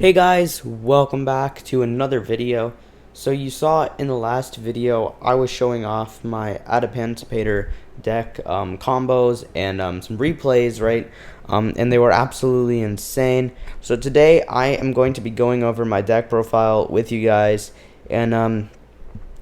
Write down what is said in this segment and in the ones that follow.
Hey guys, welcome back to another video. So you saw in the last video I was showing off my Adamancipator deck combos and some replays, right? And they were absolutely insane. So today I am going to be going over my deck profile with you guys, and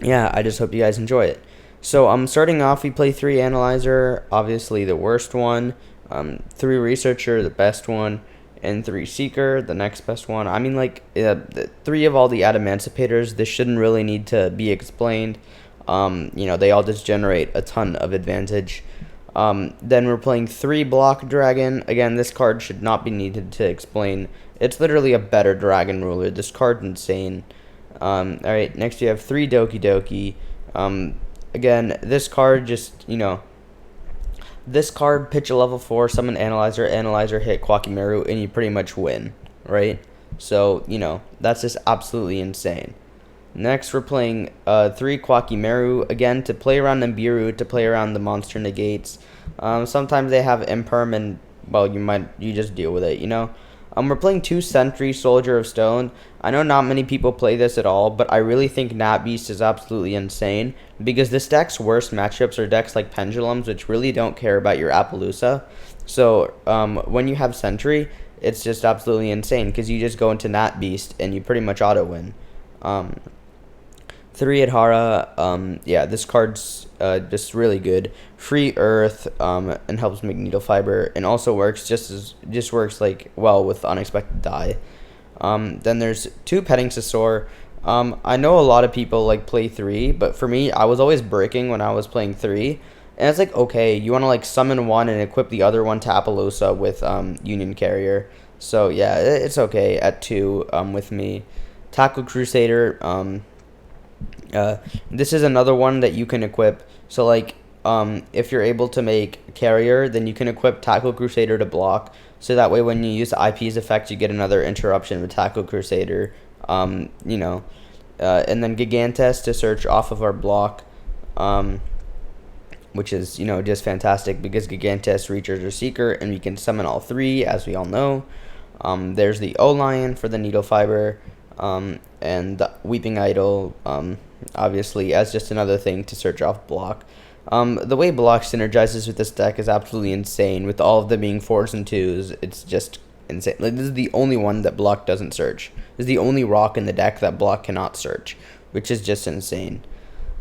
yeah, I just hope you guys enjoy it. So starting off, we play 3 Analyzer, obviously the worst one, 3 Researcher, the best one, and 3 Seeker, the next best one. I mean, like, the 3 of all the Adamancipators, this shouldn't really need to be explained. They all just generate a ton of advantage. Then we're playing 3 Block Dragon. Again, this card should not be needed to explain. It's literally a better Dragon Ruler. This card's insane. Alright, next you have 3 Doki Doki. Again, this card just, this card, pitch a level 4, summon Analyzer hit Quakimeru, and you pretty much win, right? So, that's just absolutely insane. Next, we're playing 3 Quakimeru, again, to play around Nibiru, to play around the monster Negates. Sometimes they have Imperm, and, well, you just deal with it, we're playing 2 Sentry, Soldier of Stone. I know not many people play this at all, but I really think Nat Beast is absolutely insane, because this deck's worst matchups are decks like Pendulums, which really don't care about your Appaloosa. So when you have Sentry, it's just absolutely insane, because you just go into Nat Beast, and you pretty much auto-win. 3 Adhara, yeah, this card's just really good. Free Earth, and helps make Needle Fiber, and also works works like well with Unexpected Die. Then there's 2 Petting Sasor. I know a lot of people like play 3, but for me, I was always breaking when I was playing 3. And it's like, okay, you want to like summon one and equip the other one to Appaloosa with Union Carrier. So yeah, it's okay at 2 with me. Tackle Crusader, this is another one that you can equip. So like, if you're able to make Carrier, then you can equip Tackle Crusader to block. So that way, when you use the IP's effect, you get another interruption with Tackle Crusader. And then Gigantes to search off of our block, which is just fantastic because Gigantes, Researcher, Seeker, and we can summon all 3, as we all know. There's the O-Lion for the Needle Fiber, and the Weeping Idol, obviously, as just another thing to search off block. The way block synergizes with this deck is absolutely insane. With all of them being 4s and 2s, it's just insane. Like, this is the only one that block doesn't search. This is the only rock in the deck that block cannot search, which is just insane.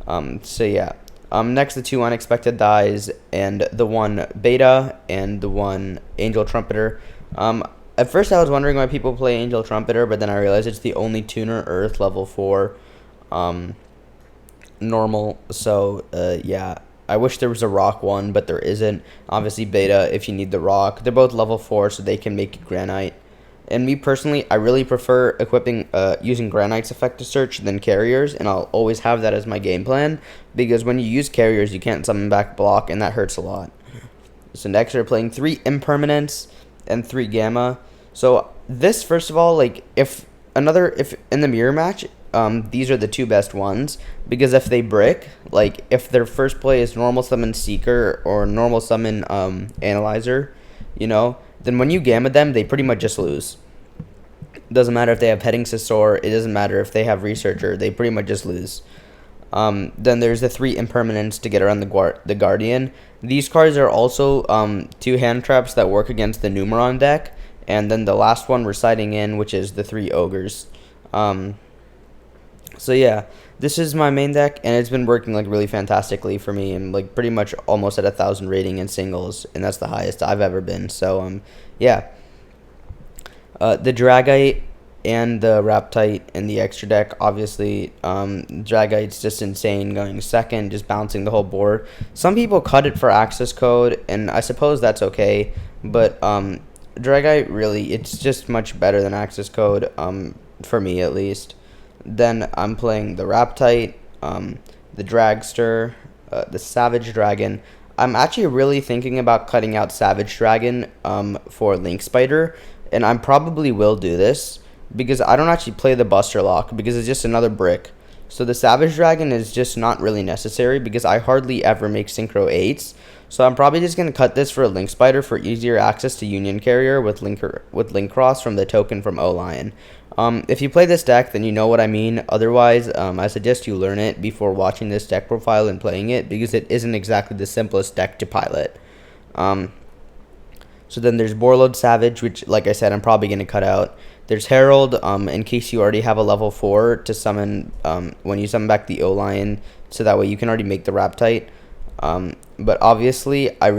So yeah. Next, the 2 Unexpected Dies, and the 1 Beta, and the 1 Angel Trumpeter. At first, I was wondering why people play Angel Trumpeter, but then I realized it's the only tuner Earth level 4 normal. So, yeah. I wish there was a rock one, but there isn't. Obviously, Beta, if you need the rock. They're both level 4, so they can make Granite. And me, personally, I really prefer equipping, using Granite's effect to search than Carriers, and I'll always have that as my game plan, because when you use Carriers, you can't summon back block, and that hurts a lot. So next, we're playing 3 Impermanence and 3 Gamma. So this, first of all, like, if in the mirror match, these are the 2 best ones, because if they brick, like, if their first play is normal summon Seeker or normal summon Analyzer, then when you Gamma them, they pretty much just lose. It doesn't matter if they have Petting Sasor, it doesn't matter if they have Researcher, they pretty much just lose. Then there's the 3 Impermanence to get around the Guardian. These cards are also 2 hand traps that work against the Numeron deck, and then the last one reciting in, which is the 3 Ogres. So yeah, this is my main deck, and it's been working like really fantastically for me. I'm like pretty much almost at 1,000 rating in singles, and that's the highest I've ever been. So yeah, the Dragite and the Raptite and the extra deck, obviously, Dragite's just insane, going second, just bouncing the whole board. Some people cut it for access code, and I suppose that's okay, but Dragite, really, it's just much better than access code, for me at least. Then I'm playing the Raptite, the Dragster, the Savage Dragon. I'm actually really thinking about cutting out Savage Dragon for Link Spider, and I probably will do this, because I don't actually play the Buster Lock, because it's just another brick. So the Savage Dragon is just not really necessary, because I hardly ever make Synchro 8s. So I'm probably just going to cut this for a Link Spider for easier access to Union Carrier with Link Cross from the token from O-Lion. If you play this deck, then you know what I mean. Otherwise, I suggest you learn it before watching this deck profile and playing it, because it isn't exactly the simplest deck to pilot. So then there's Borreload Savage, which, like I said, I'm probably going to cut out. There's Herald, in case you already have a level 4 to summon, when you summon back the O-Lion, so that way you can already make the Raptite. But obviously, I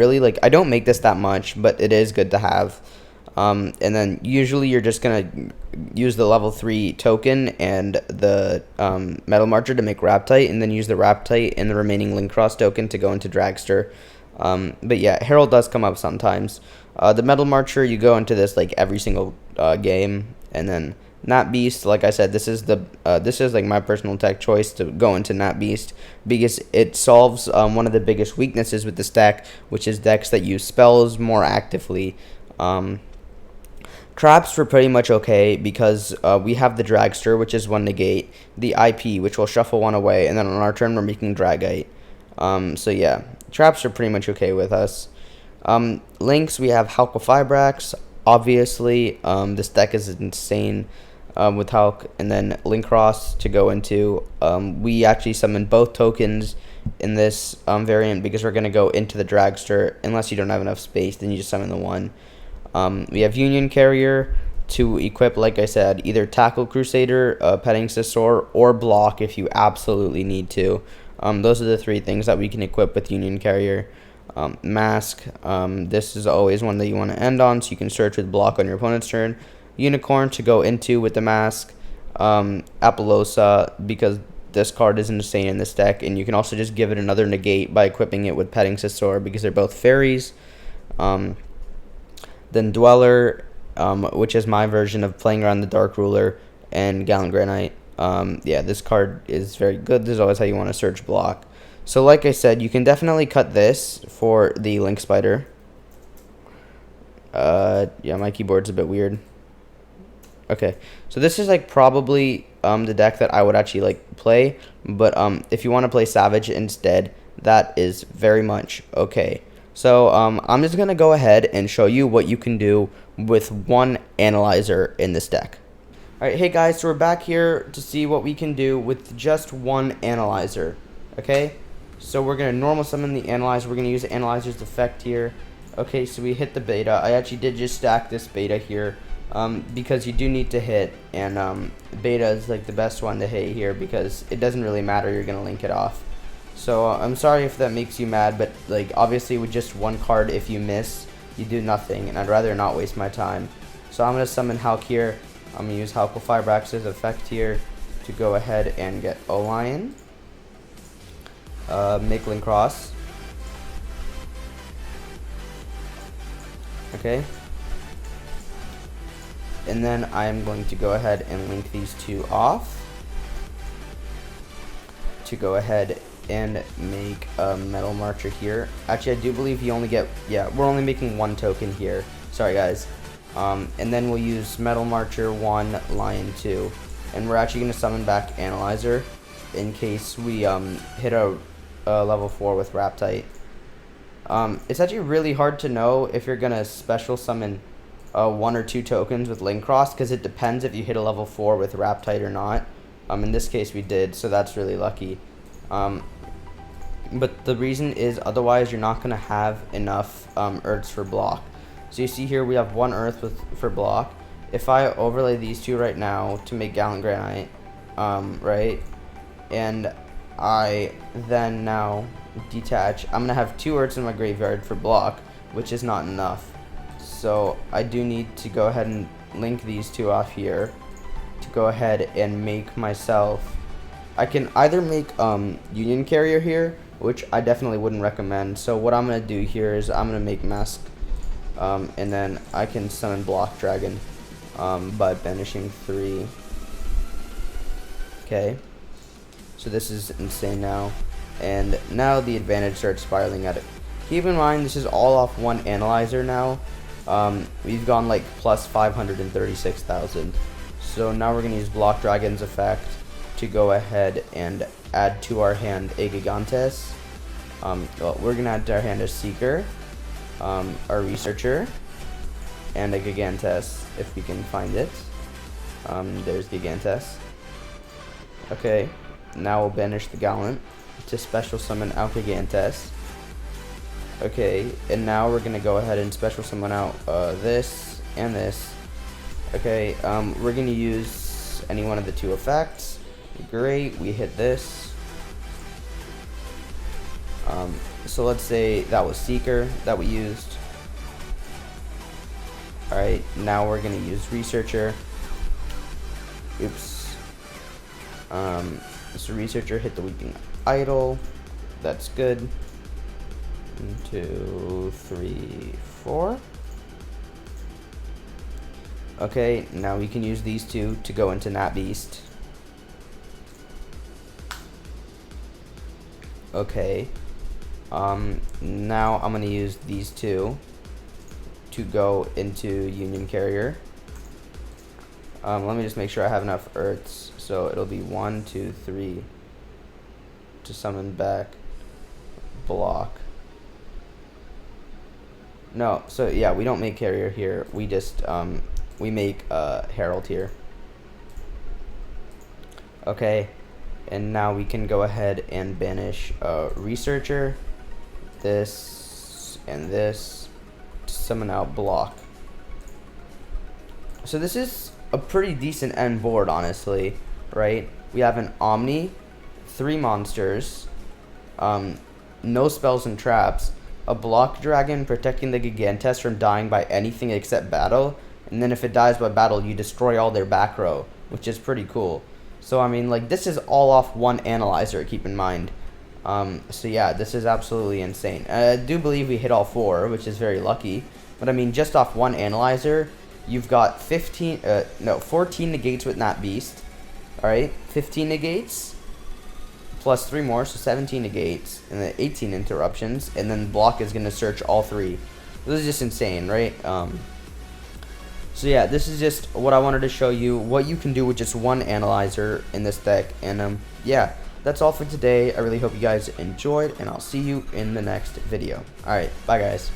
don't make this that much, but it is good to have. And then usually you're just going to use the level 3 token and the Metal Marcher to make Raptite, and then use the Raptite and the remaining Link Cross token to go into Dragster. But yeah, Herald does come up sometimes. The Metal Marcher, you go into this like every single game, and then Nat Beast, like I said, this is like my personal tech choice to go into Nat Beast, because it solves one of the biggest weaknesses with this deck, which is decks that use spells more actively. Traps were pretty much okay, because we have the Dragster, which is one negate, the IP, which will shuffle one away, and then on our turn we're making Dragite. So yeah, traps are pretty much okay with us. Links, we have Hulk Fibrax. Obviously, this deck is insane with Hulk, and then Link Cross to go into. We actually summon both tokens in this variant, because we're going to go into the Dragster. Unless you don't have enough space, then you just summon the one. We have Union Carrier to equip, like I said, either Tackle Crusader, Petting Scissor, or Block if you absolutely need to. Those are the 3 things that we can equip with Union Carrier. Mask, this is always one that you want to end on, so you can search with Block on your opponent's turn. Unicorn to go into with the Mask. Apollosa, because this card is insane in this deck, and you can also just give it another negate by equipping it with Petting Scissor, because they're both fairies. Then Dweller, which is my version of playing around the Dark Ruler, and Gallant Granite. Yeah, this card is very good. This is always how you want to search Block. So like I said, you can definitely cut this for the Link Spider. Yeah, my keyboard's a bit weird. Okay, so this is like probably the deck that I would actually like play, but if you want to play Savage instead, that is very much okay. So I'm just going to go ahead and show you what you can do with one analyzer in this deck. Alright, hey guys, so we're back here to see what we can do with just one analyzer. Okay, so we're going to normal summon the analyzer. We're going to use the analyzer's effect here. Okay, so we hit the beta. I actually did just stack this beta here, because you do need to hit, and beta is like the best one to hit here, because it doesn't really matter, you're going to link it off. So I'm sorry if that makes you mad, but like obviously with just one card, if you miss, you do nothing, and I'd rather not waste my time. So I'm going to summon Hulk here. I'm going to use Hulk Fibrax's effect here to go ahead and get O-Lion. Make Link Cross. Okay. And then I'm going to go ahead and link these 2 off to go ahead and make a Metal Marcher here. Actually, I do believe you only get, yeah, we're only making 1 token here. Sorry, guys. And then we'll use Metal Marcher 1, Lion 2. And we're actually going to summon back Analyzer in case we hit a level 4 with Raptite. It's actually really hard to know if you're going to special summon 1 or 2 tokens with Link Cross, because it depends if you hit a level 4 with Raptite or not. In this case we did, so that's really lucky. But the reason is otherwise you're not going to have enough Earths for Block. So you see here we have 1 Earth for Block. If I overlay these 2 right now to make Gallant Granite, right, and I then now detach, I'm going to have 2 Earths in my graveyard for Block, which is not enough. So I do need to go ahead and link these 2 off here to go ahead and make myself, I can either make Union Carrier here, which I definitely wouldn't recommend. So what I'm going to do here is I'm going to make Mask, and then I can summon Block Dragon by banishing 3. Okay, so this is insane now, and now the advantage starts spiraling at it. Keep in mind this is all off 1 analyzer now. We've gone like plus 536,000. So now we're going to use Block Dragon's effect to go ahead and add to our hand a Gigantes. Well, we're gonna add to our hand a Seeker, our Researcher, and a Gigantes if we can find it. There's Gigantes. Okay, now we'll banish the Gallant to special summon out Gigantes. Okay, and now we're gonna go ahead and special summon out this and this. Okay, we're gonna use any one of the two effects. Great, we hit this. So let's say that was Seeker that we used. Alright, now we're gonna use Researcher. Oops. So Researcher hit the weeping idol. That's good. 1, 2, 3, 4. Okay, now we can use these two to go into Nat Beast. Okay. Now I'm gonna use these two to go into Union Carrier. Let me just make sure I have enough Earths. So it'll be 1, 2, 3 to summon back block. No, so yeah, we don't make Carrier here. We just we make Herald here. Okay, and now we can go ahead and banish Researcher, this and this to summon out block. So this is a pretty decent end board, honestly, right? We have an Omni, 3 monsters, no spells and traps, a block dragon protecting the Gigantes from dying by anything except battle, and then if it dies by battle, you destroy all their back row, which is pretty cool. So I mean, like, this is all off one analyzer, keep in mind. So yeah, this is absolutely insane. I do believe we hit all 4, which is very lucky, but I mean, just off one analyzer, you've got 14 negates with Nat Beast. Alright, 15 negates, plus 3 more, so 17 negates, and then 18 interruptions, and then block is going to search all 3. This is just insane, right? So yeah, this is just what I wanted to show you, what you can do with just one analyzer in this deck, and yeah, that's all for today. I really hope you guys enjoyed, and I'll see you in the next video. Alright, bye guys.